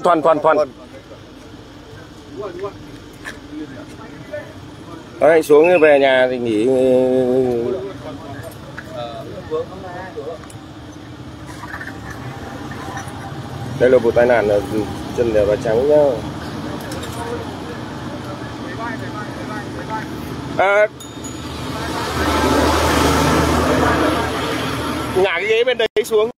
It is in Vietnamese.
Thoan. Anh xuống về nhà thì nghỉ. Đây là vụ tai nạn là chân đèo Bà Trắng nhá. Ngả cái ghế bên đấy xuống.